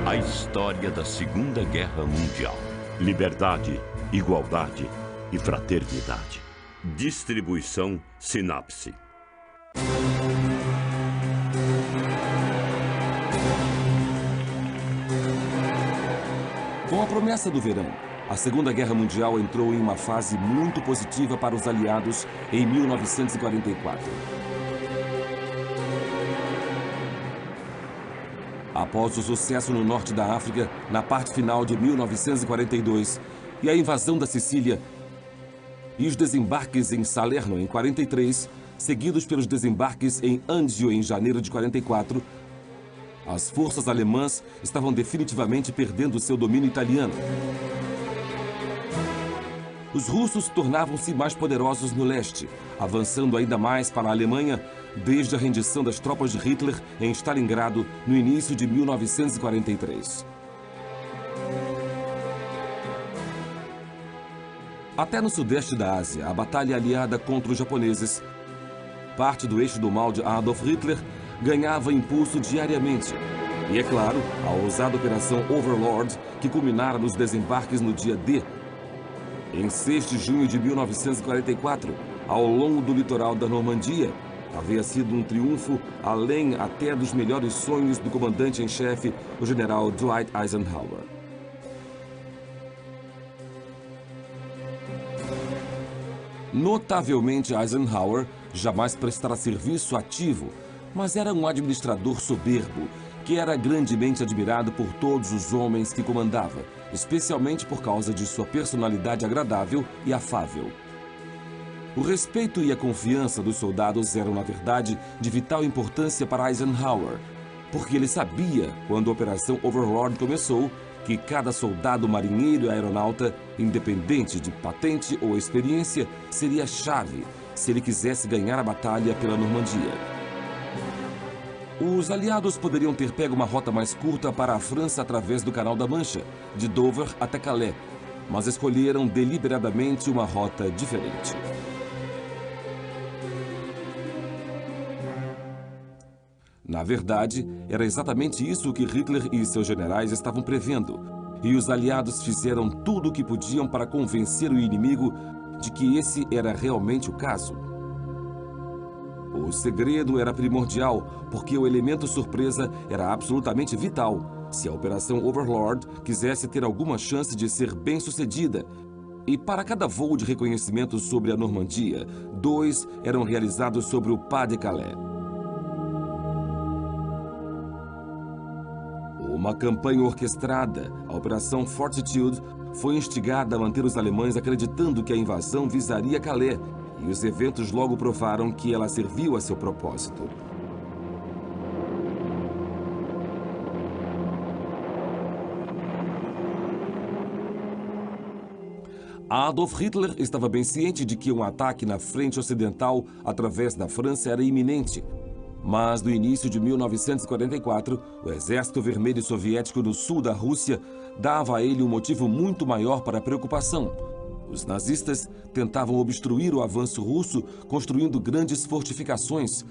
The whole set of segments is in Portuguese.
A história da Segunda Guerra Mundial. Liberdade, igualdade e fraternidade. Distribuição Sinapse. Com a promessa do verão, a Segunda Guerra Mundial entrou em uma fase muito positiva para os aliados em 1944. Após o sucesso no norte da África, na parte final de 1942, e a invasão da Sicília, e os desembarques em Salerno em 43, seguidos pelos desembarques em Anzio em janeiro de 44, as forças alemãs estavam definitivamente perdendo seu domínio italiano. Os russos tornavam-se mais poderosos no leste, avançando ainda mais para a Alemanha desde a rendição das tropas de Hitler em Stalingrado no início de 1943. Até no sudeste da Ásia, a batalha aliada contra os japoneses, parte do eixo do mal de Adolf Hitler, ganhava impulso diariamente. E, é claro, a ousada Operação Overlord, que culminara nos desembarques no dia D, em 6 de junho de 1944, ao longo do litoral da Normandia, havia sido um triunfo além até dos melhores sonhos do comandante em chefe, o general Dwight Eisenhower. Notavelmente, Eisenhower jamais prestara serviço ativo, mas era um administrador soberbo, que era grandemente admirado por todos os homens que comandava, especialmente por causa de sua personalidade agradável e afável. O respeito e a confiança dos soldados eram, na verdade, de vital importância para Eisenhower, porque ele sabia, quando a Operação Overlord começou, que cada soldado, marinheiro e aeronauta, independente de patente ou experiência, seria chave se ele quisesse ganhar a batalha pela Normandia. Os aliados poderiam ter pego uma rota mais curta para a França através do Canal da Mancha, de Dover até Calais, mas escolheram deliberadamente uma rota diferente. Na verdade, era exatamente isso que Hitler e seus generais estavam prevendo, e os aliados fizeram tudo o que podiam para convencer o inimigo de que esse era realmente o caso. O segredo era primordial, porque o elemento surpresa era absolutamente vital se a Operação Overlord quisesse ter alguma chance de ser bem-sucedida. E para cada voo de reconhecimento sobre a Normandia, 2 eram realizados sobre o Pas de Calais. Uma campanha orquestrada, a Operação Fortitude, foi instigada a manter os alemães acreditando que a invasão visaria Calais, e os eventos logo provaram que ela serviu a seu propósito. Adolf Hitler estava bem ciente de que um ataque na frente ocidental através da França era iminente. Mas no início de 1944, o Exército Vermelho Soviético no sul da Rússia dava a ele um motivo muito maior para preocupação. Os nazistas tentavam obstruir o avanço russo, construindo grandes fortificações.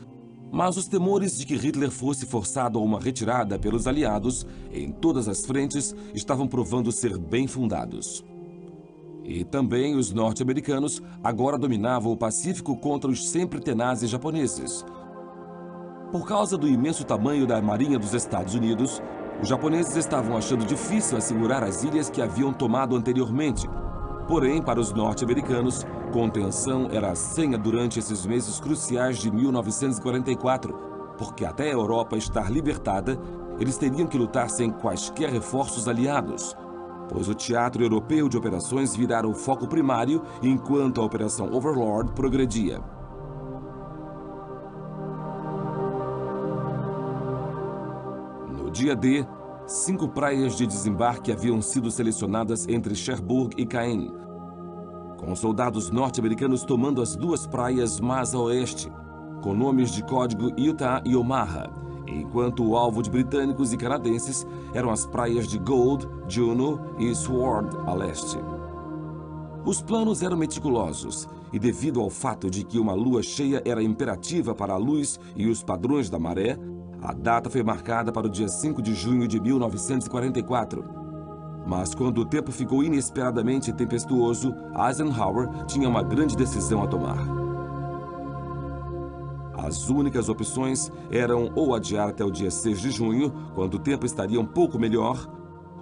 Mas os temores de que Hitler fosse forçado a uma retirada pelos aliados, em todas as frentes, estavam provando ser bem fundados. E também os norte-americanos agora dominavam o Pacífico contra os sempre tenazes japoneses. Por causa do imenso tamanho da Marinha dos Estados Unidos, os japoneses estavam achando difícil assegurar as ilhas que haviam tomado anteriormente. Porém, para os norte-americanos, contenção era a senha durante esses meses cruciais de 1944, porque até a Europa estar libertada, eles teriam que lutar sem quaisquer reforços aliados, pois o teatro europeu de operações virara o foco primário enquanto a Operação Overlord progredia. No dia D, 5 praias de desembarque haviam sido selecionadas entre Cherbourg e Caen, com soldados norte-americanos tomando as 2 praias mais a oeste, com nomes de código Utah e Omaha, enquanto o alvo de britânicos e canadenses eram as praias de Gold, Juno e Sword a leste. Os planos eram meticulosos, e devido ao fato de que uma lua cheia era imperativa para a luz e os padrões da maré, A data foi marcada para o dia 5 de junho de 1944. Mas quando o tempo ficou inesperadamente tempestuoso, Eisenhower tinha uma grande decisão a tomar. As únicas opções eram ou adiar até o dia 6 de junho, quando o tempo estaria um pouco melhor,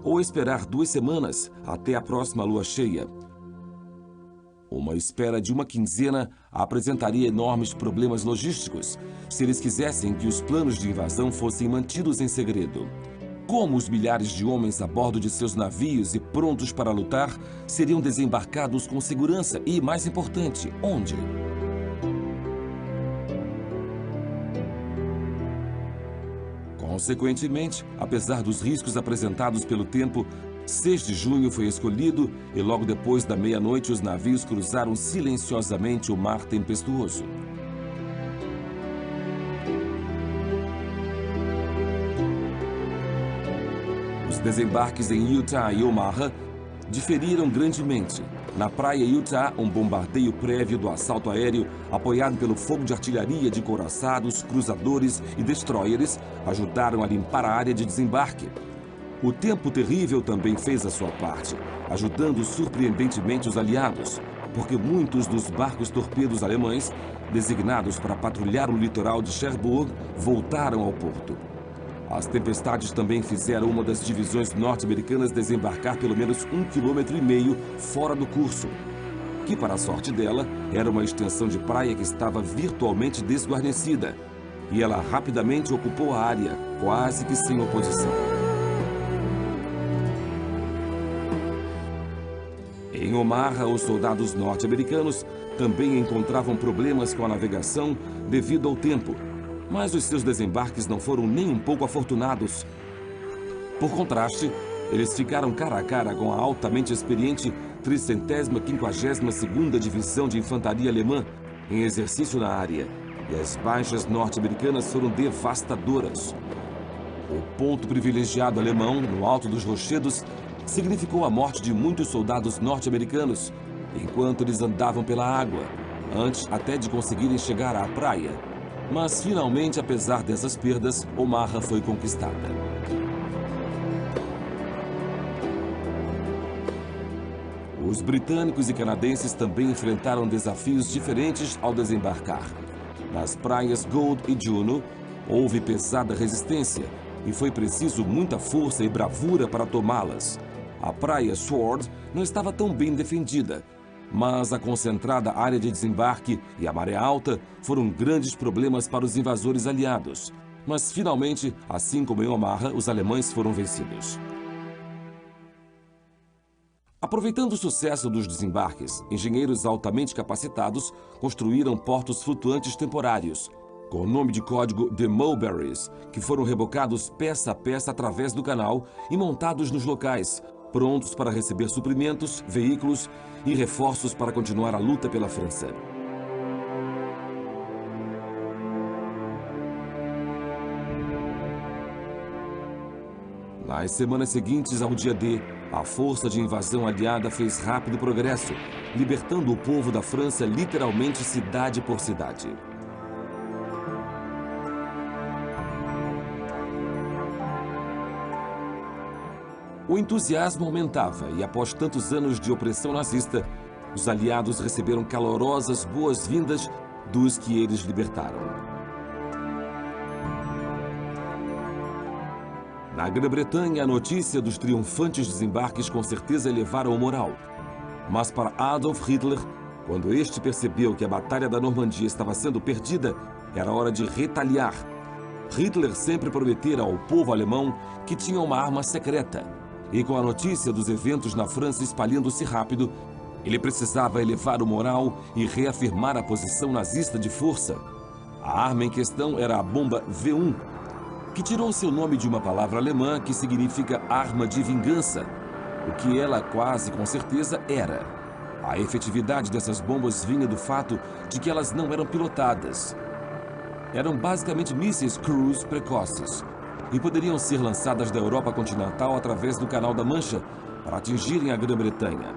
ou esperar 2 semanas até a próxima lua cheia. Uma espera de uma quinzena apresentaria enormes problemas logísticos se eles quisessem que os planos de invasão fossem mantidos em segredo. Como os milhares de homens a bordo de seus navios e prontos para lutar seriam desembarcados com segurança e, mais importante, onde? Consequentemente, apesar dos riscos apresentados pelo tempo, 6 de junho foi escolhido e logo depois da meia-noite os navios cruzaram silenciosamente o mar tempestuoso. Os desembarques em Utah e Omaha diferiram grandemente. Na praia Utah, um bombardeio prévio do assalto aéreo, apoiado pelo fogo de artilharia de couraçados, cruzadores e destroyers, ajudaram a limpar a área de desembarque. O tempo terrível também fez a sua parte, ajudando surpreendentemente os aliados, porque muitos dos barcos torpedos alemães, designados para patrulhar o litoral de Cherbourg, voltaram ao porto. As tempestades também fizeram uma das divisões norte-americanas desembarcar pelo menos 1,5 km fora do curso, que, para a sorte dela, era uma extensão de praia que estava virtualmente desguarnecida, e ela rapidamente ocupou a área, quase que sem oposição. Em Omaha, os soldados norte-americanos também encontravam problemas com a navegação devido ao tempo, mas os seus desembarques não foram nem um pouco afortunados. Por contraste, eles ficaram cara a cara com a altamente experiente 352ª Divisão de Infantaria Alemã em exercício na área, e as baixas norte-americanas foram devastadoras. O ponto privilegiado alemão, no alto dos rochedos, significou a morte de muitos soldados norte-americanos enquanto eles andavam pela água, antes até de conseguirem chegar à praia. Mas, finalmente, apesar dessas perdas, Omaha foi conquistada. Os britânicos e canadenses também enfrentaram desafios diferentes ao desembarcar. Nas praias Gold e Juno, houve pesada resistência e foi preciso muita força e bravura para tomá-las. A praia Sword não estava tão bem defendida, mas a concentrada área de desembarque e a maré alta foram grandes problemas para os invasores aliados. Mas, finalmente, assim como em Omaha, os alemães foram vencidos. Aproveitando o sucesso dos desembarques, engenheiros altamente capacitados construíram portos flutuantes temporários, com o nome de código de Mulberries, que foram rebocados peça a peça através do canal e montados nos locais, prontos para receber suprimentos, veículos e reforços para continuar a luta pela França. Nas semanas seguintes ao dia D, a força de invasão aliada fez rápido progresso, libertando o povo da França literalmente cidade por cidade. O entusiasmo aumentava e, após tantos anos de opressão nazista, os aliados receberam calorosas boas-vindas dos que eles libertaram. Na Grã-Bretanha, a notícia dos triunfantes desembarques com certeza elevaram o moral. Mas para Adolf Hitler, quando este percebeu que a Batalha da Normandia estava sendo perdida, era hora de retaliar. Hitler sempre prometera ao povo alemão que tinha uma arma secreta. E com a notícia dos eventos na França espalhando-se rápido, ele precisava elevar o moral e reafirmar a posição nazista de força. A arma em questão era a bomba V1, que tirou seu nome de uma palavra alemã que significa arma de vingança, o que ela quase com certeza era. A efetividade dessas bombas vinha do fato de que elas não eram pilotadas. Eram basicamente mísseis cruise precoces e poderiam ser lançadas da Europa continental através do Canal da Mancha para atingirem a Grã-Bretanha.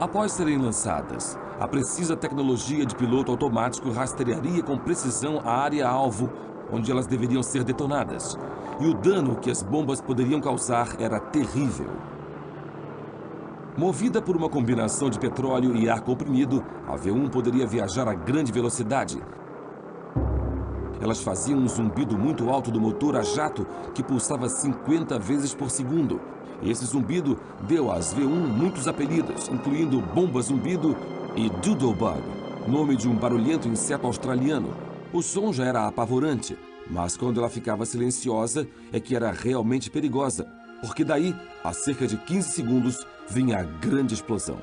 Após serem lançadas, a precisa tecnologia de piloto automático rastrearia com precisão a área-alvo onde elas deveriam ser detonadas, e o dano que as bombas poderiam causar era terrível. Movida por uma combinação de petróleo e ar comprimido, a V1 poderia viajar a grande velocidade. Elas faziam um zumbido muito alto do motor a jato que pulsava 50 vezes por segundo. Esse zumbido deu às V1 muitos apelidos, incluindo Bomba Zumbido e Doodlebug, nome de um barulhento inseto australiano. O som já era apavorante, mas quando ela ficava silenciosa é que era realmente perigosa, porque daí, a cerca de 15 segundos, vinha a grande explosão.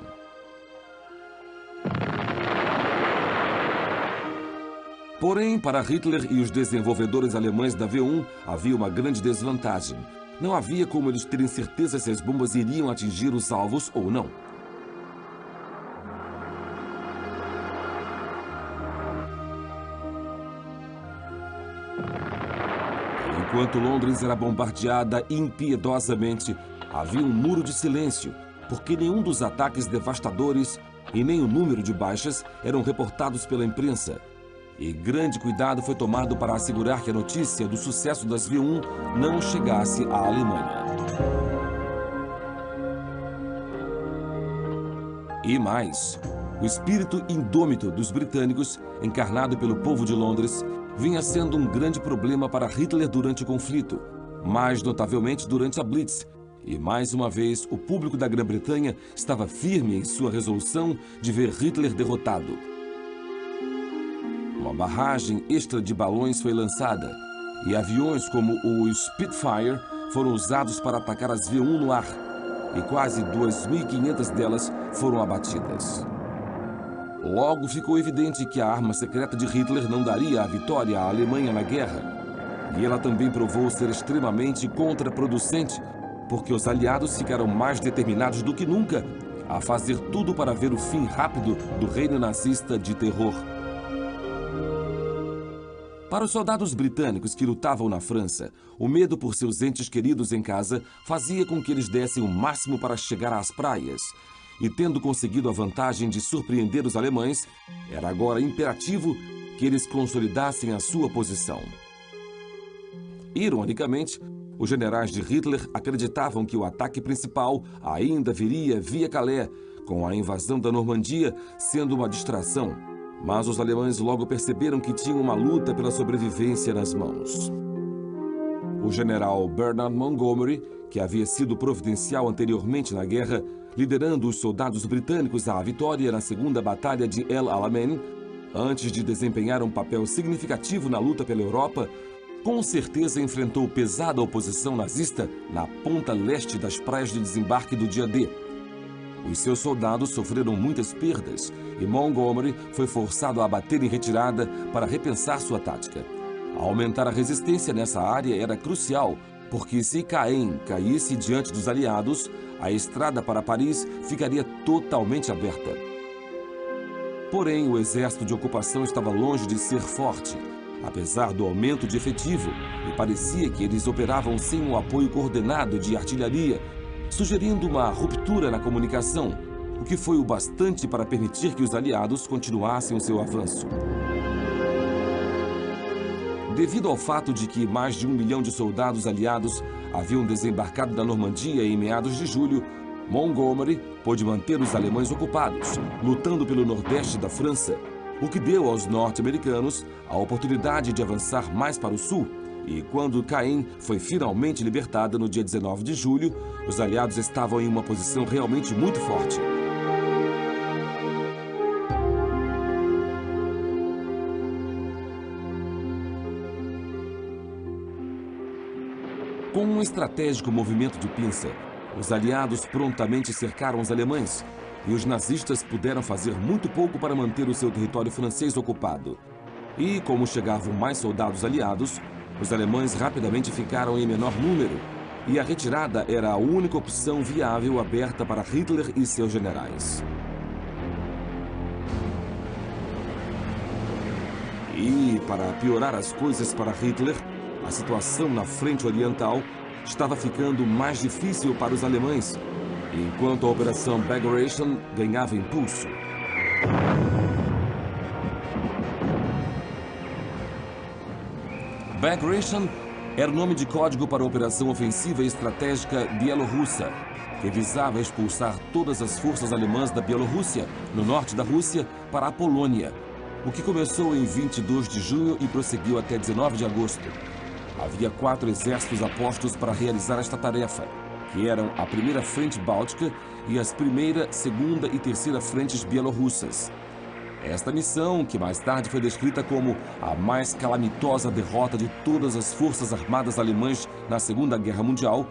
Porém, para Hitler e os desenvolvedores alemães da V1, havia uma grande desvantagem. Não havia como eles terem certeza se as bombas iriam atingir os alvos ou não. Enquanto Londres era bombardeada impiedosamente, havia um muro de silêncio, porque nenhum dos ataques devastadores e nem o número de baixas eram reportados pela imprensa. E grande cuidado foi tomado para assegurar que a notícia do sucesso das V1 não chegasse à Alemanha. E mais, o espírito indômito dos britânicos, encarnado pelo povo de Londres, vinha sendo um grande problema para Hitler durante o conflito, mais notavelmente durante a Blitz. E mais uma vez, o público da Grã-Bretanha estava firme em sua resolução de ver Hitler derrotado. Uma barragem extra de balões foi lançada e aviões como o Spitfire foram usados para atacar as V1 no ar, e quase 2.500 delas foram abatidas. Logo ficou evidente que a arma secreta de Hitler não daria a vitória à Alemanha na guerra, e ela também provou ser extremamente contraproducente, porque os aliados ficaram mais determinados do que nunca a fazer tudo para ver o fim rápido do reino nazista de terror. Para os soldados britânicos que lutavam na França, o medo por seus entes queridos em casa fazia com que eles dessem o máximo para chegar às praias. E tendo conseguido a vantagem de surpreender os alemães, era agora imperativo que eles consolidassem a sua posição. Ironicamente, os generais de Hitler acreditavam que o ataque principal ainda viria via Calais, com a invasão da Normandia sendo uma distração. Mas os alemães logo perceberam que tinham uma luta pela sobrevivência nas mãos. O general Bernard Montgomery, que havia sido providencial anteriormente na guerra, liderando os soldados britânicos à vitória na Segunda Batalha de El Alamein, antes de desempenhar um papel significativo na luta pela Europa, com certeza enfrentou pesada oposição nazista na ponta leste das praias de desembarque do dia D. Os seus soldados sofreram muitas perdas e Montgomery foi forçado a bater em retirada para repensar sua tática. Aumentar a resistência nessa área era crucial, porque se Caen caísse diante dos aliados, a estrada para Paris ficaria totalmente aberta. Porém, o exército de ocupação estava longe de ser forte, apesar do aumento de efetivo, e parecia que eles operavam sem um apoio coordenado de artilharia, sugerindo uma ruptura na comunicação, o que foi o bastante para permitir que os aliados continuassem o seu avanço. Devido ao fato de que mais de 1 milhão de soldados aliados haviam desembarcado da Normandia em meados de julho, Montgomery pôde manter os alemães ocupados, lutando pelo nordeste da França, o que deu aos norte-americanos a oportunidade de avançar mais para o sul. E quando Caen foi finalmente libertada no dia 19 de julho, os aliados estavam em uma posição realmente muito forte. Com um estratégico movimento de pinça, os aliados prontamente cercaram os alemães, e os nazistas puderam fazer muito pouco para manter o seu território francês ocupado. E, como chegavam mais soldados aliados, os alemães rapidamente ficaram em menor número, e a retirada era a única opção viável aberta para Hitler e seus generais. E, para piorar as coisas para Hitler, a situação na frente oriental estava ficando mais difícil para os alemães, enquanto a Operação Bagration ganhava impulso. Bagration era o nome de código para a Operação Ofensiva Estratégica Bielorrussa, que visava expulsar todas as forças alemãs da Bielorrússia, no norte da Rússia, para a Polônia, o que começou em 22 de junho e prosseguiu até 19 de agosto. Havia 4 exércitos apostos para realizar esta tarefa, que eram a Primeira Frente Báltica e as Primeira, Segunda e Terceira Frentes Bielorrussas. Esta missão, que mais tarde foi descrita como a mais calamitosa derrota de todas as forças armadas alemãs na Segunda Guerra Mundial,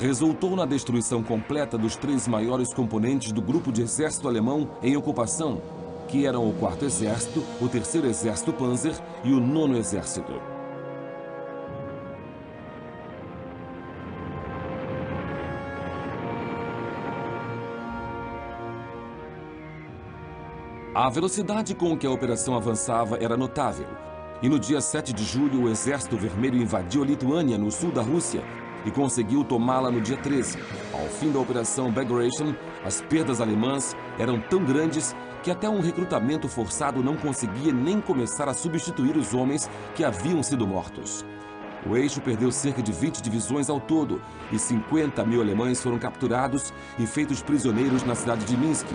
resultou na destruição completa dos 3 maiores componentes do grupo de exército alemão em ocupação, que eram o 4º Exército, o 3º Exército Panzer e o 9º Exército. A velocidade com que a operação avançava era notável, e no dia 7 de julho o Exército Vermelho invadiu a Lituânia, no sul da Rússia, e conseguiu tomá-la no dia 13. Ao fim da Operação Bagration, as perdas alemãs eram tão grandes que até um recrutamento forçado não conseguia nem começar a substituir os homens que haviam sido mortos. O eixo perdeu cerca de 20 divisões ao todo, e 50 mil alemães foram capturados e feitos prisioneiros na cidade de Minsk,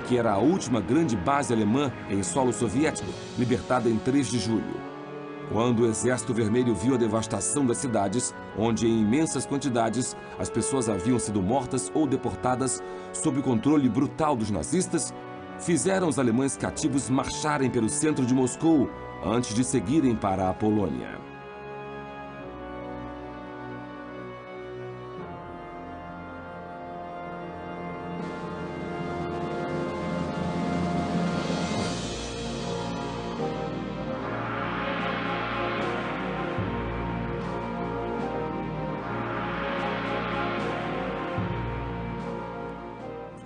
que era a última grande base alemã em solo soviético, libertada em 3 de julho. Quando o Exército Vermelho viu a devastação das cidades, onde em imensas quantidades as pessoas haviam sido mortas ou deportadas sob o controle brutal dos nazistas, fizeram os alemães cativos marcharem pelo centro de Moscou antes de seguirem para a Polônia.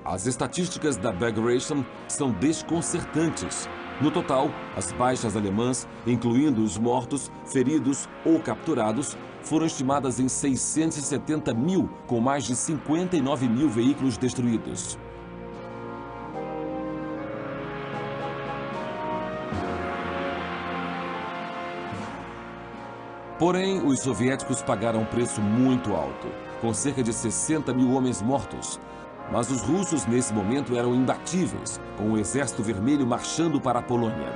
As estatísticas da Bagration são desconcertantes. No total, as baixas alemãs, incluindo os mortos, feridos ou capturados, foram estimadas em 670 mil, com mais de 59 mil veículos destruídos. Porém, os soviéticos pagaram um preço muito alto, com cerca de 60 mil homens mortos. Mas os russos, nesse momento, eram imbatíveis, com o Exército Vermelho marchando para a Polônia.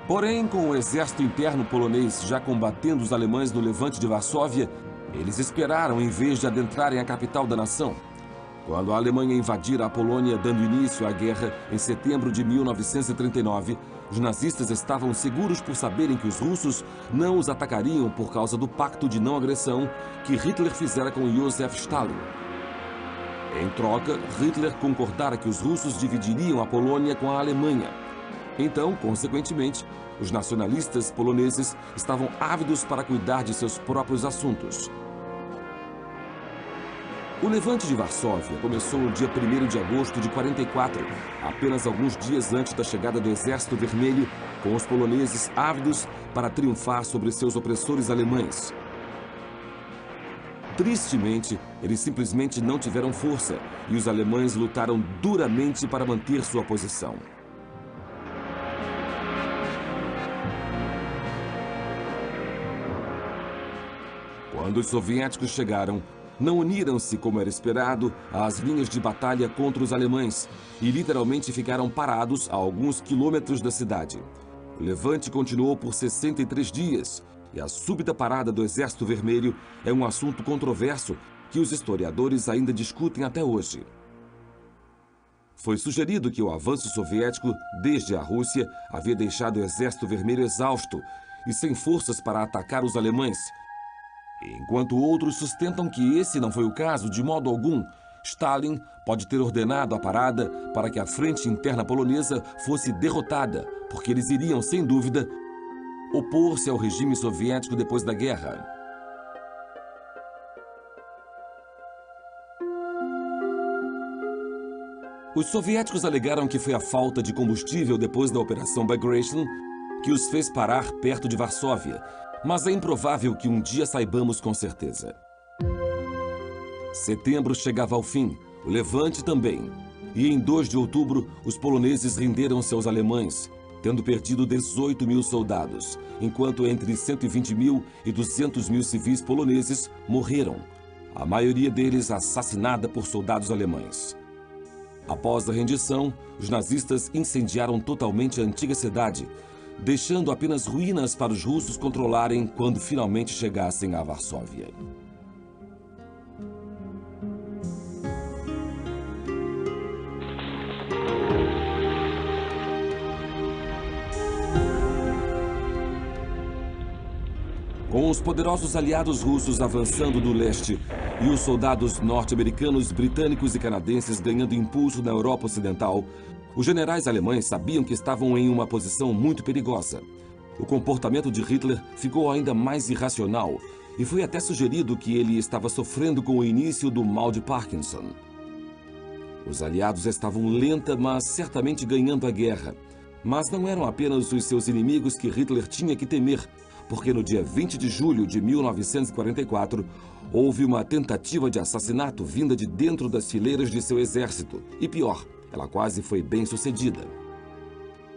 Porém, com o exército interno polonês já combatendo os alemães no levante de Varsóvia, eles esperaram em vez de adentrarem a capital da nação. Quando a Alemanha invadira a Polônia, dando início à guerra em setembro de 1939, os nazistas estavam seguros por saberem que os russos não os atacariam por causa do pacto de não agressão que Hitler fizera com Joseph Stalin. Em troca, Hitler concordara que os russos dividiriam a Polônia com a Alemanha. Então, consequentemente, os nacionalistas poloneses estavam ávidos para cuidar de seus próprios assuntos. O levante de Varsóvia começou no dia 1º de agosto de 44, apenas alguns dias antes da chegada do Exército Vermelho, com os poloneses ávidos para triunfar sobre seus opressores alemães. Tristemente, eles simplesmente não tiveram força e os alemães lutaram duramente para manter sua posição. Quando os soviéticos chegaram, não uniram-se, como era esperado, às linhas de batalha contra os alemães e literalmente ficaram parados a alguns quilômetros da cidade. O levante continuou por 63 dias e a súbita parada do Exército Vermelho é um assunto controverso que os historiadores ainda discutem até hoje. Foi sugerido que o avanço soviético, desde a Rússia, havia deixado o Exército Vermelho exausto e sem forças para atacar os alemães, enquanto outros sustentam que esse não foi o caso de modo algum. Stalin pode ter ordenado a parada para que a frente interna polonesa fosse derrotada, porque eles iriam, sem dúvida, opor-se ao regime soviético depois da guerra. Os soviéticos alegaram que foi a falta de combustível depois da Operação Bagration que os fez parar perto de Varsóvia, mas é improvável que um dia saibamos com certeza. Setembro chegava ao fim, o levante também. E em 2 de outubro, os poloneses renderam-se aos alemães, tendo perdido 18 mil soldados, enquanto entre 120 mil e 200 mil civis poloneses morreram, a maioria deles assassinada por soldados alemães. Após a rendição, os nazistas incendiaram totalmente a antiga cidade, deixando apenas ruínas para os russos controlarem quando finalmente chegassem a Varsóvia. Com os poderosos aliados russos avançando do leste e os soldados norte-americanos, britânicos e canadenses ganhando impulso na Europa Ocidental, os generais alemães sabiam que estavam em uma posição muito perigosa. O comportamento de Hitler ficou ainda mais irracional e foi até sugerido que ele estava sofrendo com o início do mal de Parkinson. Os aliados estavam lenta, mas certamente ganhando a guerra. Mas não eram apenas os seus inimigos que Hitler tinha que temer, porque no dia 20 de julho de 1944, houve uma tentativa de assassinato vinda de dentro das fileiras de seu exército. E pior, ela quase foi bem sucedida.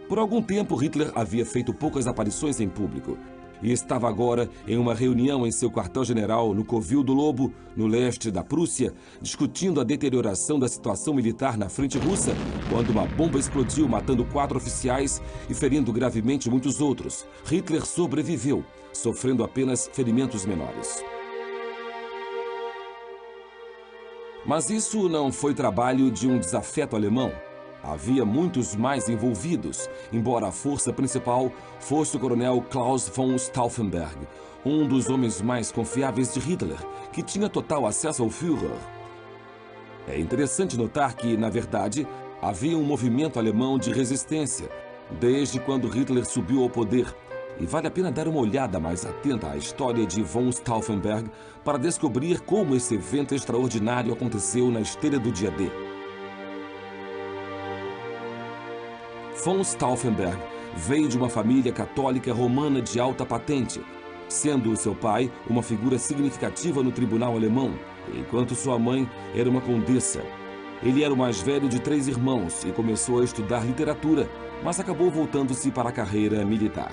Por algum tempo, Hitler havia feito poucas aparições em público e estava agora em uma reunião em seu quartel-general no Covil do Lobo, no leste da Prússia, discutindo a deterioração da situação militar na frente russa, quando uma bomba explodiu, matando 4 oficiais e ferindo gravemente muitos outros. Hitler sobreviveu, sofrendo apenas ferimentos menores. Mas isso não foi trabalho de um desafeto alemão. Havia muitos mais envolvidos, embora a força principal fosse o coronel Klaus von Stauffenberg, um dos homens mais confiáveis de Hitler, que tinha total acesso ao Führer. É interessante notar que, na verdade, havia um movimento alemão de resistência, desde quando Hitler subiu ao poder, e vale a pena dar uma olhada mais atenta à história de von Stauffenberg para descobrir como esse evento extraordinário aconteceu na esteira do dia D. Von Stauffenberg veio de uma família católica romana de alta patente, sendo seu pai uma figura significativa no tribunal alemão, enquanto sua mãe era uma condessa. Ele era o mais velho de 3 irmãos e começou a estudar literatura, mas acabou voltando-se para a carreira militar.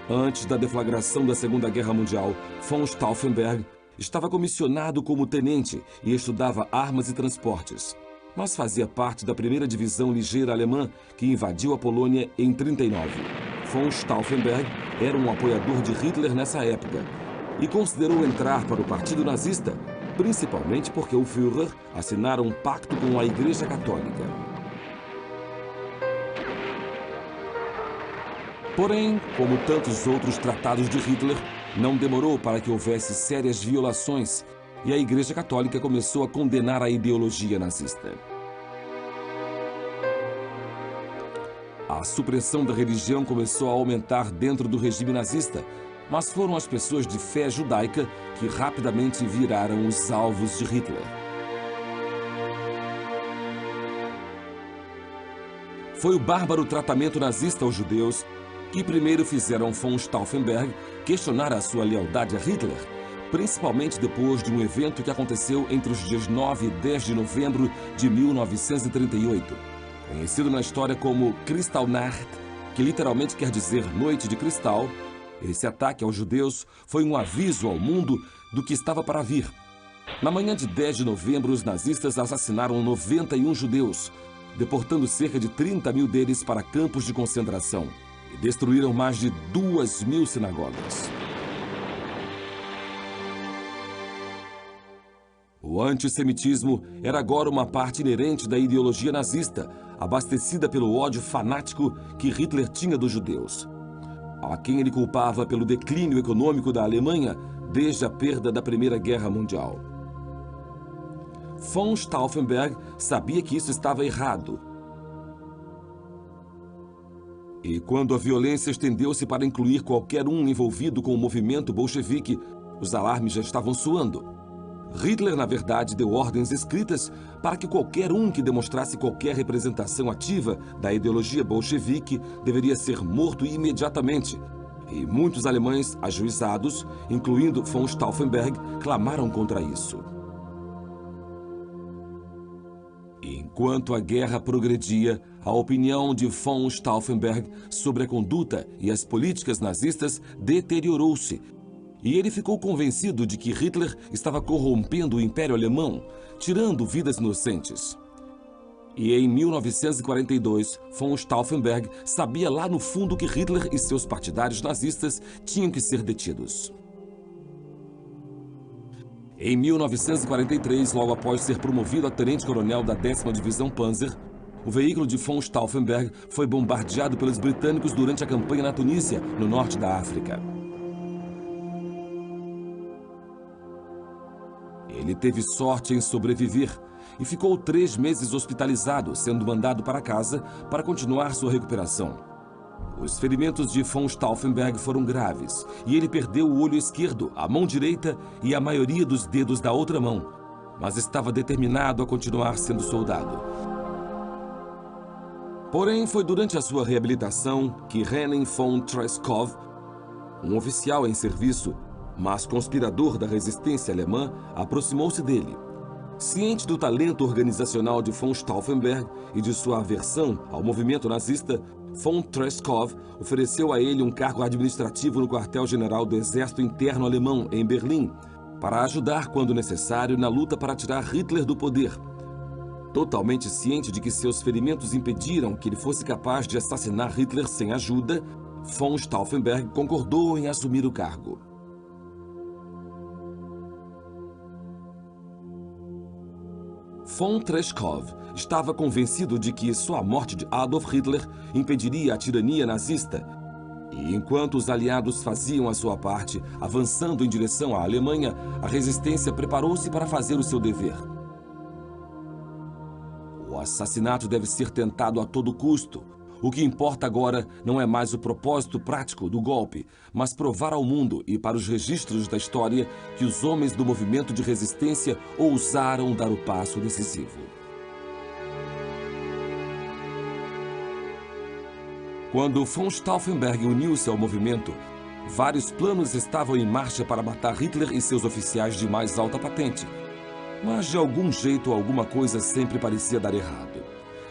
Antes da deflagração da Segunda Guerra Mundial, von Stauffenberg estava comissionado como tenente e estudava armas e transportes, mas fazia parte da 1ª Divisão Ligeira Alemã, que invadiu a Polônia em 1939. Von Stauffenberg era um apoiador de Hitler nessa época e considerou entrar para o Partido Nazista, principalmente porque o Führer assinara um pacto com a Igreja Católica. Porém, como tantos outros tratados de Hitler, não demorou para que houvesse sérias violações e a Igreja Católica começou a condenar a ideologia nazista. A supressão da religião começou a aumentar dentro do regime nazista, mas foram as pessoas de fé judaica que rapidamente viraram os alvos de Hitler. Foi o bárbaro tratamento nazista aos judeus que primeiro fizeram von Stauffenberg questionar a sua lealdade a Hitler, principalmente depois de um evento que aconteceu entre os dias 9 e 10 de novembro de 1938, conhecido na história como Kristallnacht, que literalmente quer dizer Noite de Cristal. Esse ataque aos judeus foi um aviso ao mundo do que estava para vir. Na manhã de 10 de novembro, os nazistas assassinaram 91 judeus, deportando cerca de 30 mil deles para campos de concentração, e destruíram mais de 2.000 sinagogas. O antissemitismo era agora uma parte inerente da ideologia nazista, abastecida pelo ódio fanático que Hitler tinha dos judeus, a quem ele culpava pelo declínio econômico da Alemanha desde a perda da Primeira Guerra Mundial. Von Stauffenberg sabia que isso estava errado. E quando a violência estendeu-se para incluir qualquer um envolvido com o movimento bolchevique, os alarmes já estavam soando. Hitler, na verdade, deu ordens escritas para que qualquer um que demonstrasse qualquer representação ativa da ideologia bolchevique deveria ser morto imediatamente. E muitos alemães ajuizados, incluindo von Stauffenberg, clamaram contra isso. Enquanto a guerra progredia, a opinião de von Stauffenberg sobre a conduta e as políticas nazistas deteriorou-se. E ele ficou convencido de que Hitler estava corrompendo o Império Alemão, tirando vidas inocentes. E em 1942, von Stauffenberg sabia lá no fundo que Hitler e seus partidários nazistas tinham que ser detidos. Em 1943, logo após ser promovido a tenente-coronel da 10ª Divisão Panzer, o veículo de von Stauffenberg foi bombardeado pelos britânicos durante a campanha na Tunísia, no norte da África. Ele teve sorte em sobreviver e ficou 3 meses hospitalizado, sendo mandado para casa para continuar sua recuperação. Os ferimentos de von Stauffenberg foram graves e ele perdeu o olho esquerdo, a mão direita e a maioria dos dedos da outra mão, mas estava determinado a continuar sendo soldado. Porém, foi durante a sua reabilitação que Henning von Treschow, um oficial em serviço, mas conspirador da resistência alemã, aproximou-se dele. Ciente do talento organizacional de von Stauffenberg e de sua aversão ao movimento nazista, von Treschow ofereceu a ele um cargo administrativo no quartel-general do Exército Interno Alemão, em Berlim, para ajudar, quando necessário, na luta para tirar Hitler do poder. Totalmente ciente de que seus ferimentos impediram que ele fosse capaz de assassinar Hitler sem ajuda, von Stauffenberg concordou em assumir o cargo. Von Treschow estava convencido de que só a morte de Adolf Hitler impediria a tirania nazista. E enquanto os aliados faziam a sua parte, avançando em direção à Alemanha, a resistência preparou-se para fazer o seu dever. O assassinato deve ser tentado a todo custo. O que importa agora não é mais o propósito prático do golpe, mas provar ao mundo e para os registros da história que os homens do movimento de resistência ousaram dar o passo decisivo. Quando von Stauffenberg uniu-se ao movimento, vários planos estavam em marcha para matar Hitler e seus oficiais de mais alta patente. Mas de algum jeito, alguma coisa sempre parecia dar errado.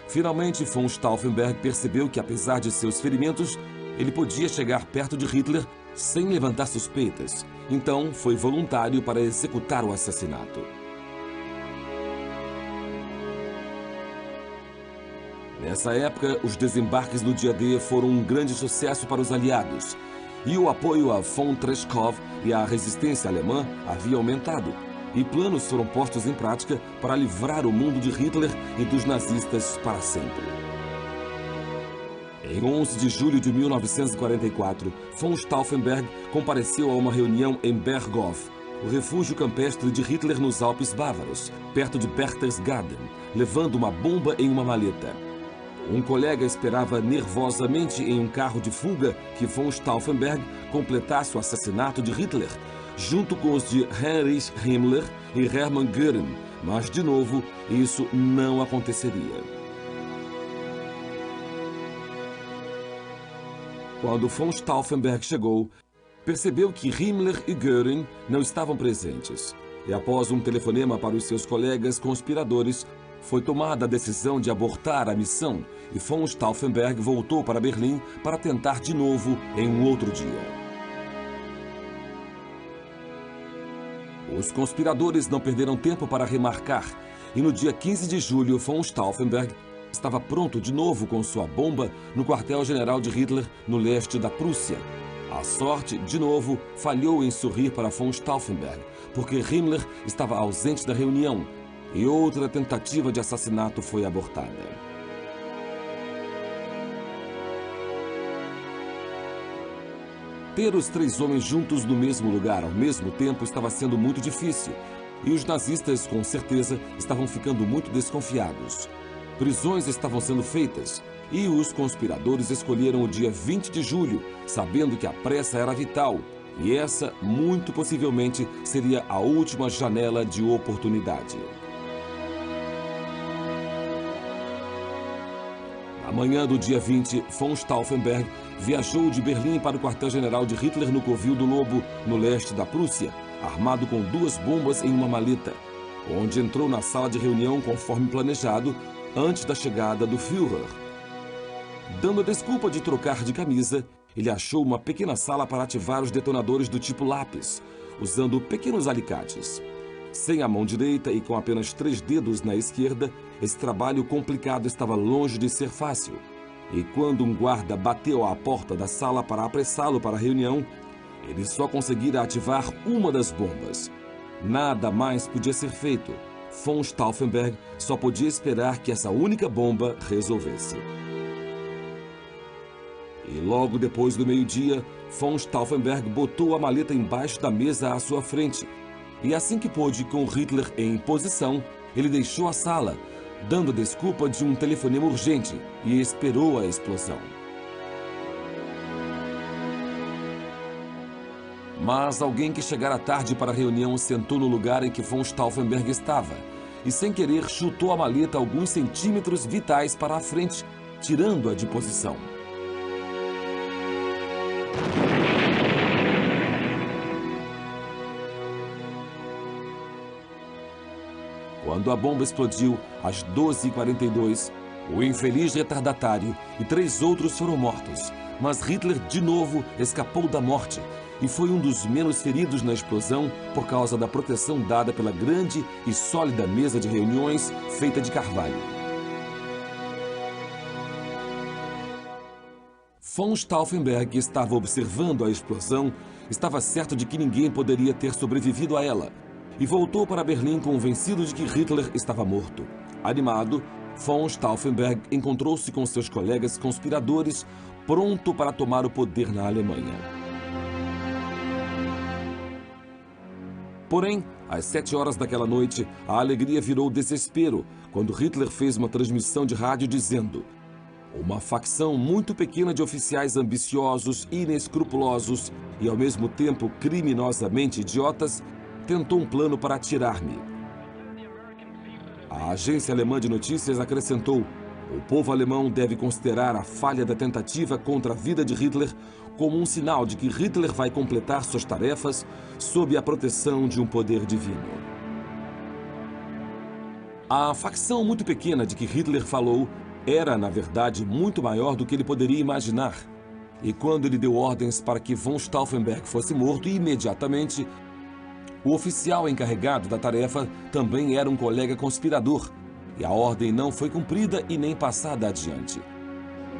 Finalmente, von Stauffenberg percebeu que, apesar de seus ferimentos, ele podia chegar perto de Hitler sem levantar suspeitas. Então, foi voluntário para executar o assassinato. Nessa época, os desembarques no dia D foram um grande sucesso para os aliados. E o apoio a von Treschow e à resistência alemã havia aumentado. E planos foram postos em prática para livrar o mundo de Hitler e dos nazistas para sempre. Em 11 de julho de 1944, von Stauffenberg compareceu a uma reunião em Berghof, o refúgio campestre de Hitler nos Alpes bávaros, perto de Berchtesgaden, levando uma bomba em uma maleta. Um colega esperava nervosamente em um carro de fuga que von Stauffenberg completasse o assassinato de Hitler, junto com os de Heinrich Himmler e Hermann Göring, mas, de novo, isso não aconteceria. Quando von Stauffenberg chegou, percebeu que Himmler e Göring não estavam presentes. E após um telefonema para os seus colegas conspiradores, foi tomada a decisão de abortar a missão e von Stauffenberg voltou para Berlim para tentar de novo em um outro dia. Os conspiradores não perderam tempo para remarcar, e no dia 15 de julho, von Stauffenberg estava pronto de novo com sua bomba no quartel-general de Hitler, no leste da Prússia. A sorte, de novo, falhou em sorrir para von Stauffenberg, porque Himmler estava ausente da reunião, e outra tentativa de assassinato foi abortada. Ter os 3 homens juntos no mesmo lugar ao mesmo tempo estava sendo muito difícil, e os nazistas, com certeza, estavam ficando muito desconfiados. Prisões estavam sendo feitas, e os conspiradores escolheram o dia 20 de julho, sabendo que a pressa era vital, e essa, muito possivelmente, seria a última janela de oportunidade. Na manhã do dia 20, von Stauffenberg viajou de Berlim para o quartel-general de Hitler no Covil do Lobo, no leste da Prússia, armado com 2 bombas em uma maleta, onde entrou na sala de reunião conforme planejado, antes da chegada do Führer. Dando a desculpa de trocar de camisa, ele achou uma pequena sala para ativar os detonadores do tipo lápis, usando pequenos alicates. Sem a mão direita e com apenas 3 dedos na esquerda, esse trabalho complicado estava longe de ser fácil. E quando um guarda bateu à porta da sala para apressá-lo para a reunião, ele só conseguira ativar uma das bombas. Nada mais podia ser feito. Von Stauffenberg só podia esperar que essa única bomba resolvesse. E logo depois do meio-dia, von Stauffenberg botou a maleta embaixo da mesa à sua frente. E assim que pôde, com Hitler em posição, ele deixou a sala, dando a desculpa de um telefonema urgente, e esperou a explosão. Mas alguém que chegara tarde para a reunião sentou no lugar em que von Stauffenberg estava e, sem querer, chutou a maleta alguns centímetros vitais para a frente, tirando-a de posição. Quando a bomba explodiu, às 12h42, o infeliz retardatário e 3 outros foram mortos, mas Hitler, de novo, escapou da morte e foi um dos menos feridos na explosão por causa da proteção dada pela grande e sólida mesa de reuniões feita de carvalho. Von Stauffenberg, que estava observando a explosão, estava certo de que ninguém poderia ter sobrevivido a ela, e voltou para Berlim convencido de que Hitler estava morto. Animado, von Stauffenberg encontrou-se com seus colegas conspiradores, pronto para tomar o poder na Alemanha. Porém, às 7 horas daquela noite, a alegria virou desespero quando Hitler fez uma transmissão de rádio dizendo: uma facção muito pequena de oficiais ambiciosos e inescrupulosos e, ao mesmo tempo, criminosamente idiotas, tentou um plano para atirar-me. A agência alemã de notícias acrescentou: o povo alemão deve considerar a falha da tentativa contra a vida de Hitler como um sinal de que Hitler vai completar suas tarefas sob a proteção de um poder divino. A facção muito pequena de que Hitler falou era, na verdade, muito maior do que ele poderia imaginar. E quando ele deu ordens para que von Stauffenberg fosse morto imediatamente, o oficial encarregado da tarefa também era um colega conspirador, e a ordem não foi cumprida e nem passada adiante.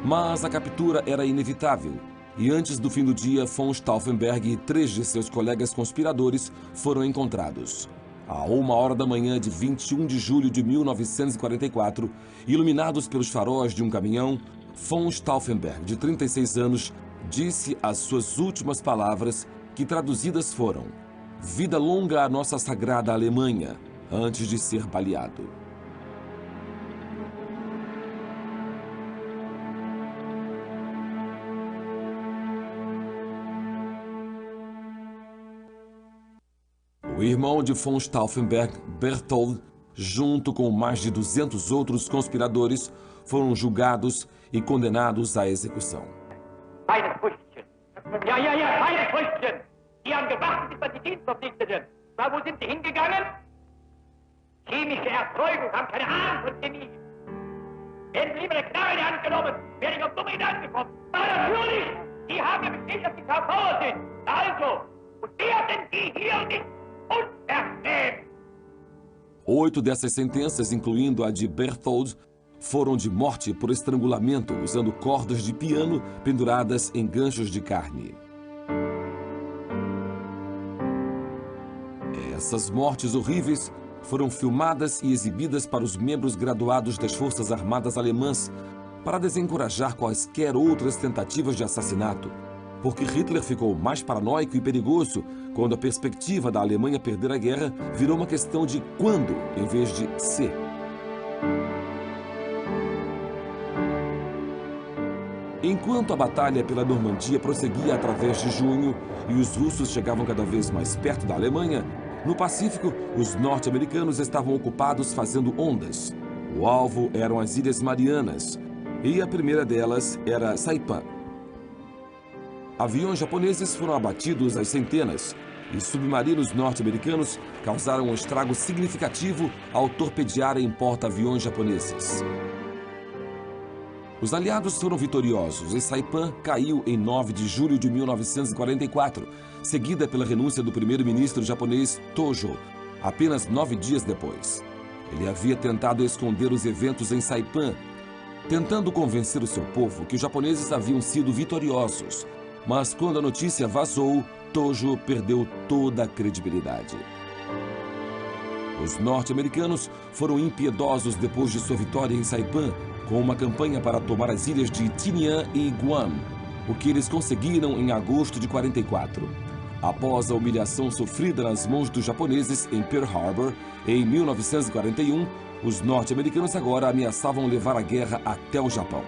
Mas a captura era inevitável, e antes do fim do dia, von Stauffenberg e 3 de seus colegas conspiradores foram encontrados. À 1h da manhã de 21 de julho de 1944, iluminados pelos faróis de um caminhão, von Stauffenberg, de 36 anos, disse as suas últimas palavras, que traduzidas foram: vida longa à nossa sagrada Alemanha, antes de ser baleado. O irmão de von Stauffenberg, Berthold, junto com mais de 200 outros conspiradores, foram julgados e condenados à execução. Feines Früchtchen. Ja, feines Früchtchen. Die haben gewartet, bis wir die Dienstverpflichteten. Na, wo sind sie hingegangen? Chemische Erzeugung, haben keine Ahnung von Chemie. Werden Sie lieber eine Knarre in die Hand genommen, wäre ich auf dumme Gedanken gekommen. Aber natürlich, die haben ja bestätigt, dass die KV sind. Also, und werden die hier nicht unverschämt. 8 dessas sentenças, incluindo a de Berthold, foram de morte por estrangulamento, usando cordas de piano penduradas em ganchos de carne. Essas mortes horríveis foram filmadas e exibidas para os membros graduados das Forças Armadas Alemãs para desencorajar quaisquer outras tentativas de assassinato, porque Hitler ficou mais paranoico e perigoso quando a perspectiva da Alemanha perder a guerra virou uma questão de quando, em vez de se. Enquanto a batalha pela Normandia prosseguia através de junho e os russos chegavam cada vez mais perto da Alemanha, no Pacífico, os norte-americanos estavam ocupados fazendo ondas. O alvo eram as Ilhas Marianas, e a primeira delas era Saipan. Aviões japoneses foram abatidos às centenas, e submarinos norte-americanos causaram um estrago significativo ao torpedearem porta-aviões japoneses. Os aliados foram vitoriosos e Saipan caiu em 9 de julho de 1944, seguida pela renúncia do primeiro-ministro japonês Tojo, apenas 9 dias depois. Ele havia tentado esconder os eventos em Saipan, tentando convencer o seu povo que os japoneses haviam sido vitoriosos. Mas quando a notícia vazou, Tojo perdeu toda a credibilidade. Os norte-americanos foram impiedosos depois de sua vitória em Saipan, com uma campanha para tomar as ilhas de Tinian e Guam, o que eles conseguiram em agosto de 44. Após a humilhação sofrida nas mãos dos japoneses em Pearl Harbor, em 1941, os norte-americanos agora ameaçavam levar a guerra até o Japão.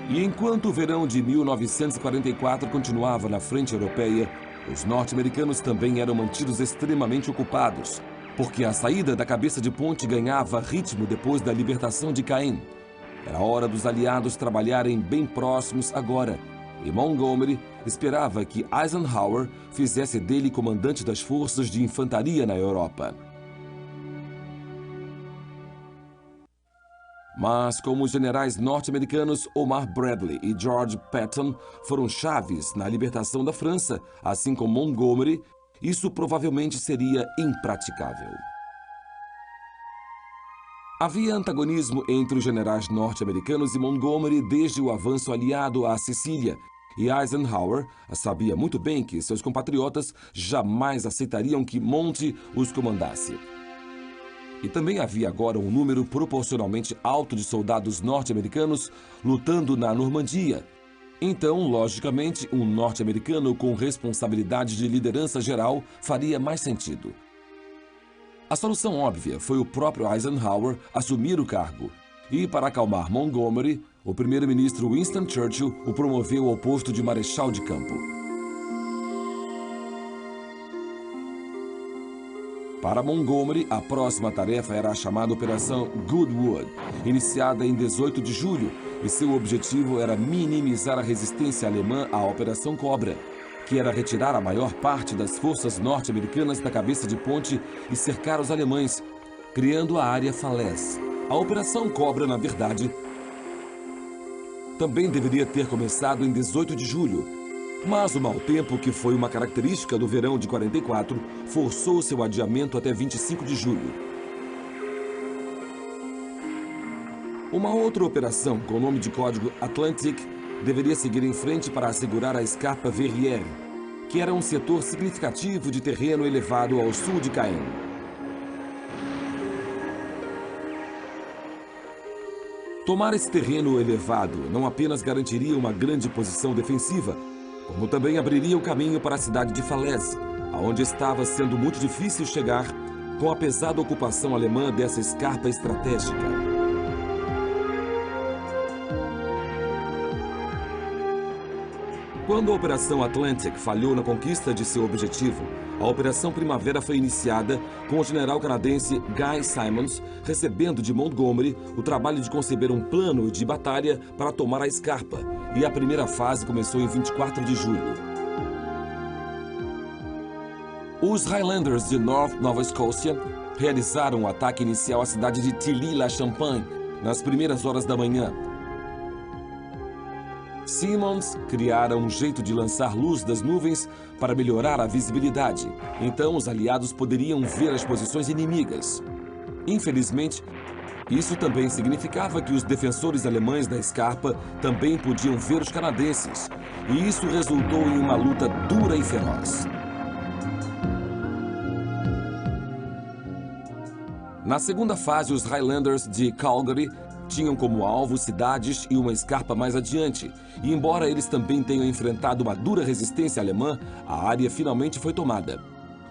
E enquanto o verão de 1944 continuava na frente europeia, os norte-americanos também eram mantidos extremamente ocupados, porque a saída da cabeça de ponte ganhava ritmo depois da libertação de Caen. Era hora dos aliados trabalharem bem próximos agora, e Montgomery esperava que Eisenhower fizesse dele comandante das forças de infantaria na Europa. Mas como os generais norte-americanos Omar Bradley e George Patton foram chaves na libertação da França, assim como Montgomery, isso provavelmente seria impraticável. Havia antagonismo entre os generais norte-americanos e Montgomery desde o avanço aliado à Sicília, e Eisenhower sabia muito bem que seus compatriotas jamais aceitariam que Monty os comandasse. E também havia agora um número proporcionalmente alto de soldados norte-americanos lutando na Normandia. Então, logicamente, um norte-americano com responsabilidade de liderança geral faria mais sentido. A solução óbvia foi o próprio Eisenhower assumir o cargo. E, para acalmar Montgomery, o primeiro-ministro Winston Churchill o promoveu ao posto de marechal de campo. Para Montgomery, a próxima tarefa era a chamada Operação Goodwood, iniciada em 18 de julho, e seu objetivo era minimizar a resistência alemã à Operação Cobra, que era retirar a maior parte das forças norte-americanas da cabeça de ponte e cercar os alemães, criando a área Falaise. A Operação Cobra, na verdade, também deveria ter começado em 18 de julho, mas o mau tempo, que foi uma característica do verão de 44, forçou seu adiamento até 25 de julho. Uma outra operação, com o nome de código Atlantic, deveria seguir em frente para assegurar a escarpa Verrières, que era um setor significativo de terreno elevado ao sul de Caen. Tomar esse terreno elevado não apenas garantiria uma grande posição defensiva, como também abriria o caminho para a cidade de Falaise, aonde estava sendo muito difícil chegar com a pesada ocupação alemã dessa escarpa estratégica. Quando a Operação Atlantic falhou na conquista de seu objetivo, a Operação Primavera foi iniciada com o general canadense Guy Simonds recebendo de Montgomery o trabalho de conceber um plano de batalha para tomar a escarpa, e a primeira fase começou em 24 de julho. Os Highlanders de North Nova Escócia realizaram o ataque inicial à cidade de Tilly-la-Champagne nas primeiras horas da manhã. Simonds criara um jeito de lançar luz das nuvens para melhorar a visibilidade. Então, os aliados poderiam ver as posições inimigas. Infelizmente, isso também significava que os defensores alemães da escarpa também podiam ver os canadenses. E isso resultou em uma luta dura e feroz. Na segunda fase, os Highlanders de Calgary tinham como alvo cidades e uma escarpa mais adiante, e embora eles também tenham enfrentado uma dura resistência alemã, a área finalmente foi tomada.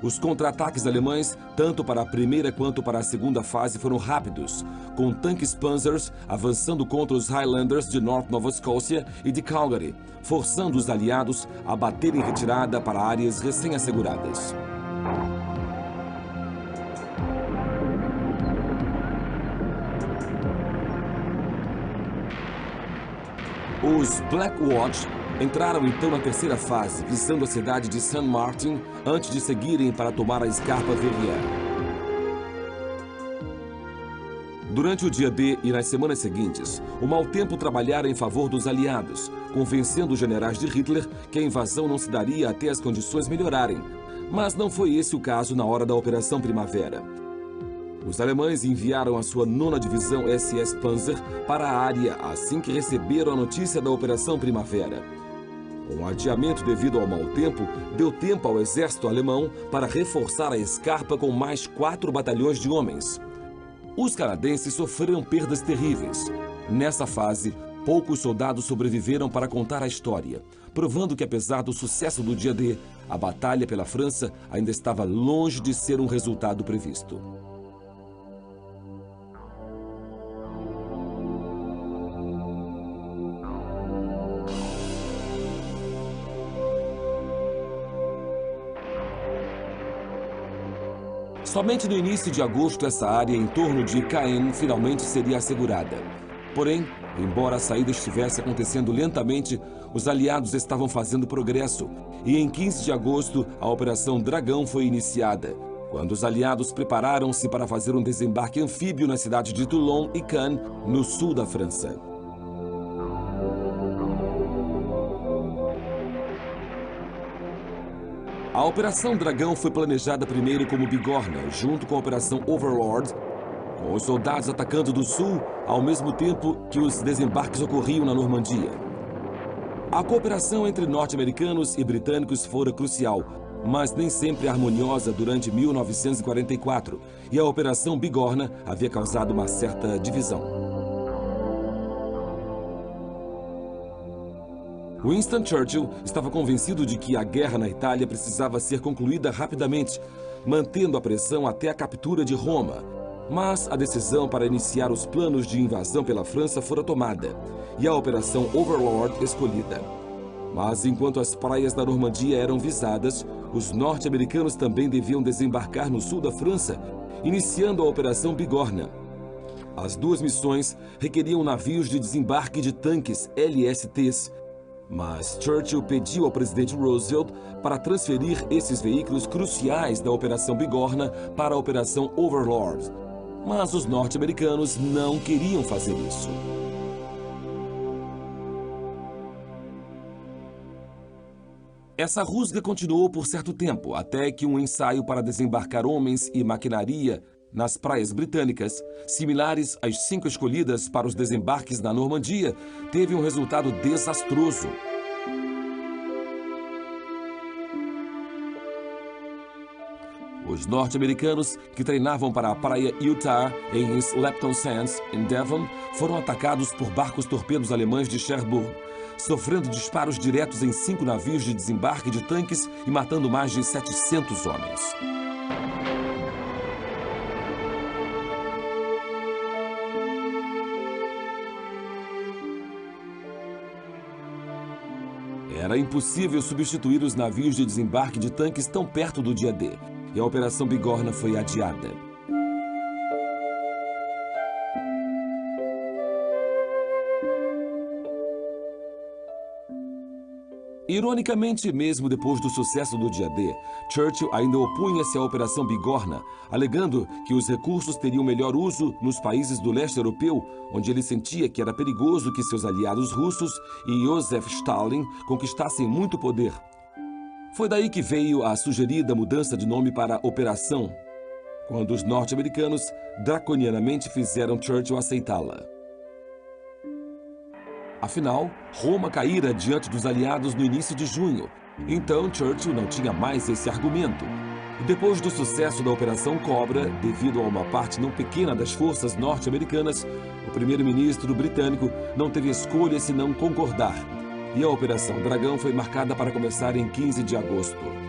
Os contra-ataques alemães, tanto para a primeira quanto para a segunda fase, foram rápidos, com tanques Panzers avançando contra os Highlanders de North Nova Escócia e de Calgary, forçando os aliados a bater em retirada para áreas recém-asseguradas. Os Black Watch entraram então na terceira fase, visando a cidade de Saint Martin, antes de seguirem para tomar a escarpa Verrières. Durante o dia D e nas semanas seguintes, o mau tempo trabalhara em favor dos aliados, convencendo os generais de Hitler que a invasão não se daria até as condições melhorarem. Mas não foi esse o caso na hora da Operação Primavera. Os alemães enviaram a sua 9ª Divisão SS Panzer para a área assim que receberam a notícia da Operação Primavera. Um adiamento devido ao mau tempo deu tempo ao exército alemão para reforçar a escarpa com mais 4 batalhões de homens. Os canadenses sofreram perdas terríveis. Nessa fase, poucos soldados sobreviveram para contar a história, provando que, apesar do sucesso do dia D, a batalha pela França ainda estava longe de ser um resultado previsto. Somente no início de agosto, essa área em torno de Caen finalmente seria assegurada. Porém, embora a saída estivesse acontecendo lentamente, os aliados estavam fazendo progresso. E em 15 de agosto, a Operação Dragão foi iniciada, quando os aliados prepararam-se para fazer um desembarque anfíbio nas cidades de Toulon e Cannes, no sul da França. A Operação Dragão foi planejada primeiro como bigorna, junto com a Operação Overlord, com os soldados atacando do sul, ao mesmo tempo que os desembarques ocorriam na Normandia. A cooperação entre norte-americanos e britânicos fora crucial, mas nem sempre harmoniosa durante 1944, e a Operação Bigorna havia causado uma certa divisão. Winston Churchill estava convencido de que a guerra na Itália precisava ser concluída rapidamente, mantendo a pressão até a captura de Roma. Mas a decisão para iniciar os planos de invasão pela França fora tomada, e a Operação Overlord escolhida. Mas enquanto as praias da Normandia eram visadas, os norte-americanos também deviam desembarcar no sul da França, iniciando a Operação Bigorna. As duas missões requeriam navios de desembarque de tanques LSTs, mas Churchill pediu ao presidente Roosevelt para transferir esses veículos cruciais da Operação Bigorna para a Operação Overlord. Mas os norte-americanos não queriam fazer isso. Essa rusga continuou por certo tempo, até que um ensaio para desembarcar homens e maquinaria nas praias britânicas, similares às 5 escolhidas para os desembarques na Normandia, teve um resultado desastroso. Os norte-americanos, que treinavam para a praia Utah em Slapton Sands, em Devon, foram atacados por barcos torpedos alemães de Cherbourg, sofrendo disparos diretos em 5 navios de desembarque de tanques e matando mais de 700 homens. Era impossível substituir os navios de desembarque de tanques tão perto do dia D, e a Operação Bigorna foi adiada. Ironicamente, mesmo depois do sucesso do dia D, Churchill ainda opunha-se à Operação Bigorna, alegando que os recursos teriam melhor uso nos países do leste europeu, onde ele sentia que era perigoso que seus aliados russos e Joseph Stalin conquistassem muito poder. Foi daí que veio a sugerida mudança de nome para Operação, quando os norte-americanos draconianamente fizeram Churchill aceitá-la. Afinal, Roma caíra diante dos aliados no início de junho, então Churchill não tinha mais esse argumento. E depois do sucesso da Operação Cobra, devido a uma parte não pequena das forças norte-americanas, o primeiro-ministro britânico não teve escolha senão concordar. E a Operação Dragão foi marcada para começar em 15 de agosto.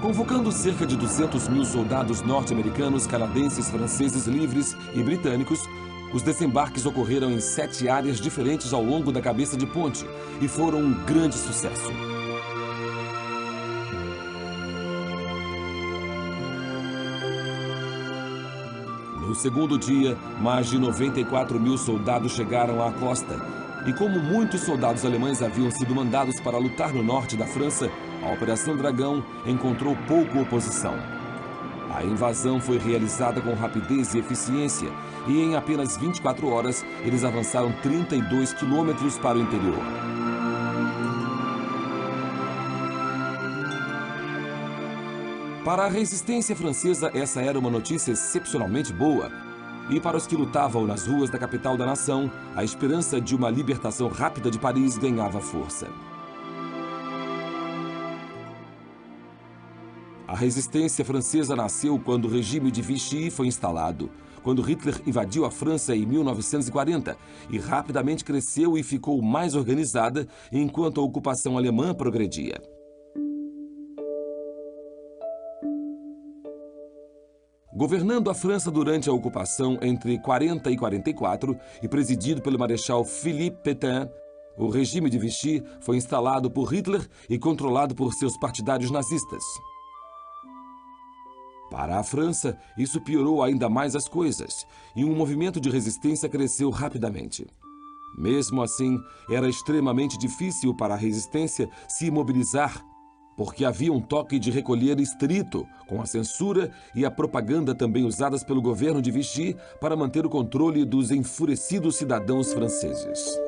Convocando cerca de 200 mil soldados norte-americanos, canadenses, franceses livres e britânicos, os desembarques ocorreram em 7 áreas diferentes ao longo da cabeça de ponte e foram um grande sucesso. No segundo dia, mais de 94 mil soldados chegaram à costa. E como muitos soldados alemães haviam sido mandados para lutar no norte da França, a Operação Dragão encontrou pouca oposição. A invasão foi realizada com rapidez e eficiência, e em apenas 24 horas eles avançaram 32 quilômetros para o interior. Para a resistência francesa, essa era uma notícia excepcionalmente boa. E para os que lutavam nas ruas da capital da nação, a esperança de uma libertação rápida de Paris ganhava força. A resistência francesa nasceu quando o regime de Vichy foi instalado, quando Hitler invadiu a França em 1940 e rapidamente cresceu e ficou mais organizada enquanto a ocupação alemã progredia. Governando a França durante a ocupação entre 40 e 44 e presidido pelo marechal Philippe Pétain, o regime de Vichy foi instalado por Hitler e controlado por seus partidários nazistas. Para a França, isso piorou ainda mais as coisas, e um movimento de resistência cresceu rapidamente. Mesmo assim, era extremamente difícil para a resistência se mobilizar, porque havia um toque de recolher estrito, com a censura e a propaganda também usadas pelo governo de Vichy para manter o controle dos enfurecidos cidadãos franceses.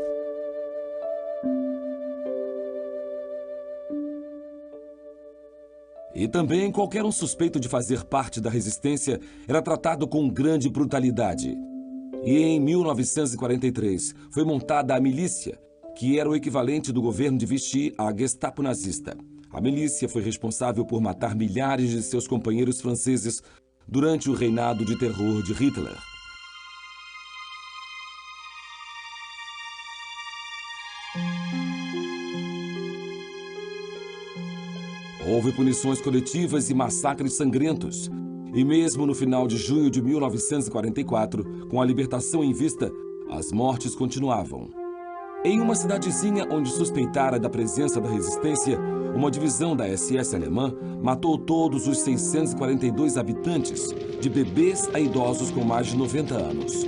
E também qualquer um suspeito de fazer parte da resistência era tratado com grande brutalidade. E em 1943 foi montada a milícia, que era o equivalente do governo de Vichy à Gestapo nazista. A milícia foi responsável por matar milhares de seus companheiros franceses durante o reinado de terror de Hitler. Houve punições coletivas e massacres sangrentos. E mesmo no final de junho de 1944, com a libertação em vista, as mortes continuavam. Em uma cidadezinha onde suspeitara da presença da resistência, uma divisão da SS alemã matou todos os 642 habitantes, de bebês a idosos com mais de 90 anos.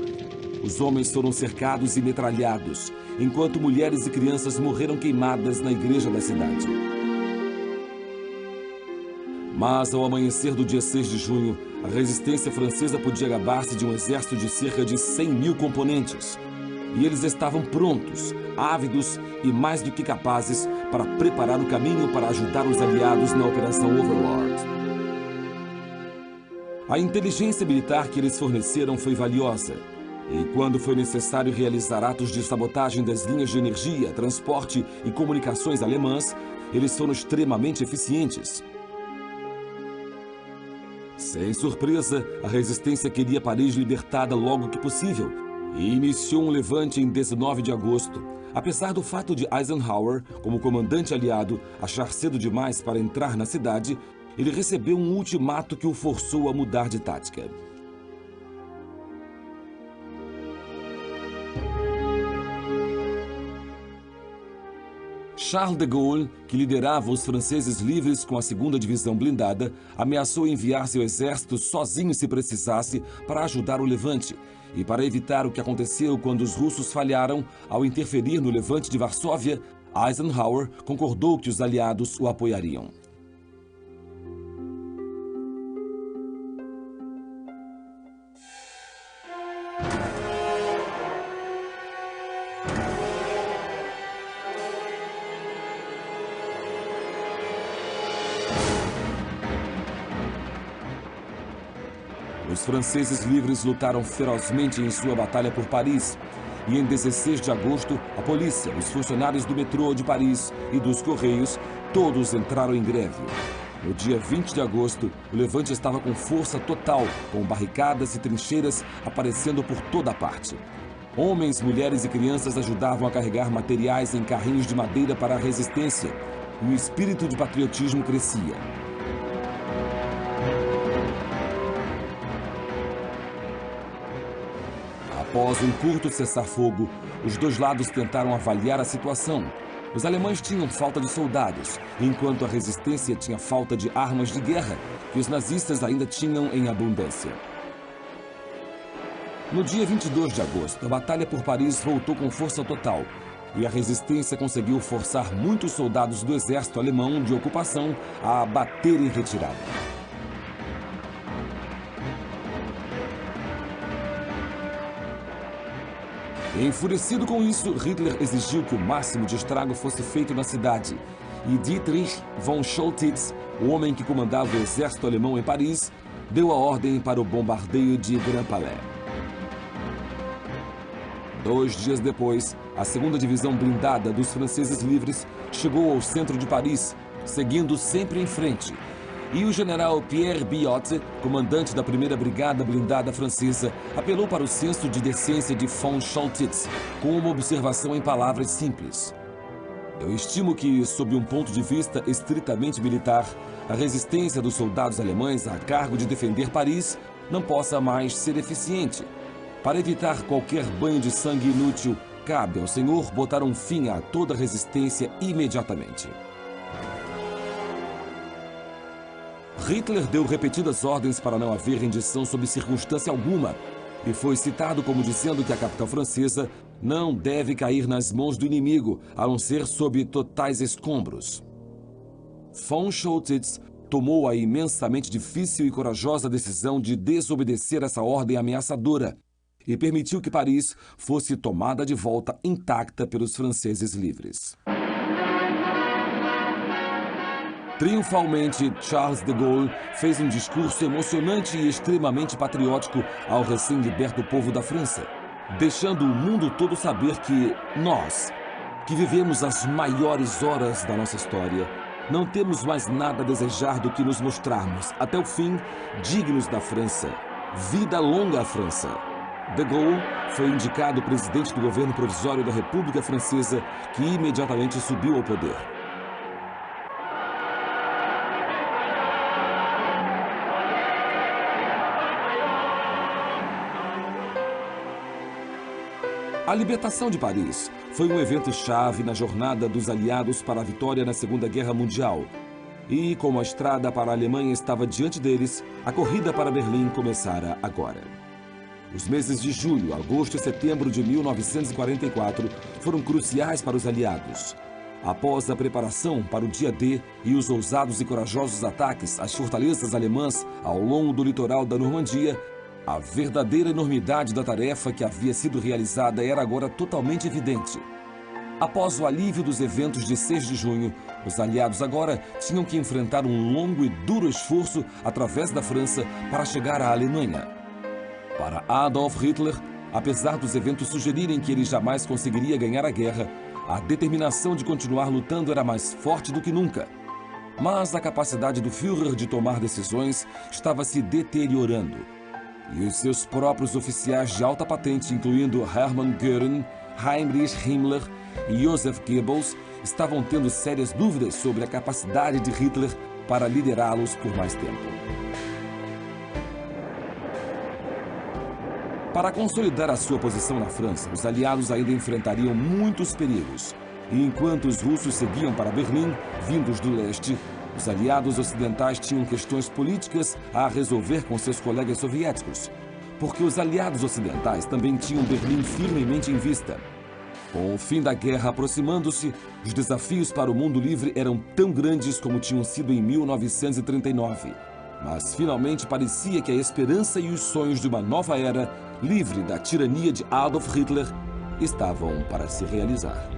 Os homens foram cercados e metralhados, enquanto mulheres e crianças morreram queimadas na igreja da cidade. Mas, ao amanhecer do dia 6 de junho, a resistência francesa podia gabar-se de um exército de cerca de 100 mil componentes. E eles estavam prontos, ávidos e mais do que capazes para preparar o caminho para ajudar os aliados na Operação Overlord. A inteligência militar que eles forneceram foi valiosa. E quando foi necessário realizar atos de sabotagem das linhas de energia, transporte e comunicações alemãs, eles foram extremamente eficientes. Sem surpresa, a resistência queria Paris libertada logo que possível e iniciou um levante em 19 de agosto, apesar do fato de Eisenhower, como comandante aliado, achar cedo demais para entrar na cidade. Ele recebeu um ultimato que o forçou a mudar de tática. Charles de Gaulle, que liderava os franceses livres com a 2ª Divisão Blindada, ameaçou enviar seu exército sozinho se precisasse para ajudar o levante e para evitar o que aconteceu quando os russos falharam ao interferir no levante de Varsóvia. Eisenhower concordou que os aliados o apoiariam. Os franceses livres lutaram ferozmente em sua batalha por Paris. E em 16 de agosto, a polícia, os funcionários do metrô de Paris e dos Correios, todos entraram em greve. No dia 20 de agosto, o levante estava com força total, com barricadas e trincheiras aparecendo por toda parte. Homens, mulheres e crianças ajudavam a carregar materiais em carrinhos de madeira para a resistência. E o espírito de patriotismo crescia. Após um curto cessar-fogo, os dois lados tentaram avaliar a situação. Os alemães tinham falta de soldados, enquanto a resistência tinha falta de armas de guerra, que os nazistas ainda tinham em abundância. No dia 22 de agosto, a batalha por Paris voltou com força total, e a resistência conseguiu forçar muitos soldados do exército alemão de ocupação a bater em retirada. Enfurecido com isso, Hitler exigiu que o máximo de estrago fosse feito na cidade. E Dietrich von Choltitz, o homem que comandava o exército alemão em Paris, deu a ordem para o bombardeio de Grand Palais. 2 dias depois, a 2ª Divisão Blindada dos Franceses Livres chegou ao centro de Paris, seguindo sempre em frente. E o general Pierre Biot, comandante da 1ª Brigada Blindada Francesa, apelou para o senso de decência de von Choltitz, com uma observação em palavras simples. Eu estimo que, sob um ponto de vista estritamente militar, a resistência dos soldados alemães a cargo de defender Paris não possa mais ser eficiente. Para evitar qualquer banho de sangue inútil, cabe ao senhor botar um fim a toda resistência imediatamente. Hitler deu repetidas ordens para não haver rendição sob circunstância alguma e foi citado como dizendo que a capital francesa não deve cair nas mãos do inimigo, a não ser sob totais escombros. Von Choltitz tomou a imensamente difícil e corajosa decisão de desobedecer essa ordem ameaçadora e permitiu que Paris fosse tomada de volta intacta pelos franceses livres. Triunfalmente, Charles de Gaulle fez um discurso emocionante e extremamente patriótico ao recém-liberto povo da França, deixando o mundo todo saber que nós, que vivemos as maiores horas da nossa história, não temos mais nada a desejar do que nos mostrarmos, até o fim, dignos da França. Vida longa à França! De Gaulle foi indicado presidente do governo provisório da República Francesa, que imediatamente subiu ao poder. A libertação de Paris foi um evento-chave na jornada dos aliados para a vitória na Segunda Guerra Mundial. E, como a estrada para a Alemanha estava diante deles, a corrida para Berlim começara agora. Os meses de julho, agosto e setembro de 1944 foram cruciais para os aliados. Após a preparação para o dia D e os ousados e corajosos ataques às fortalezas alemãs ao longo do litoral da Normandia, a verdadeira enormidade da tarefa que havia sido realizada era agora totalmente evidente. Após o alívio dos eventos de 6 de junho, os aliados agora tinham que enfrentar um longo e duro esforço através da França para chegar à Alemanha. Para Adolf Hitler, apesar dos eventos sugerirem que ele jamais conseguiria ganhar a guerra, a determinação de continuar lutando era mais forte do que nunca. Mas a capacidade do Führer de tomar decisões estava se deteriorando. E os seus próprios oficiais de alta patente, incluindo Hermann Göring, Heinrich Himmler e Joseph Goebbels, estavam tendo sérias dúvidas sobre a capacidade de Hitler para liderá-los por mais tempo. Para consolidar a sua posição na França, os aliados ainda enfrentariam muitos perigos. E enquanto os russos seguiam para Berlim, vindos do leste, os aliados ocidentais tinham questões políticas a resolver com seus colegas soviéticos, porque os aliados ocidentais também tinham Berlim firmemente em vista. Com o fim da guerra aproximando-se, os desafios para o mundo livre eram tão grandes como tinham sido em 1939. Mas finalmente parecia que a esperança e os sonhos de uma nova era, livre da tirania de Adolf Hitler, estavam para se realizar.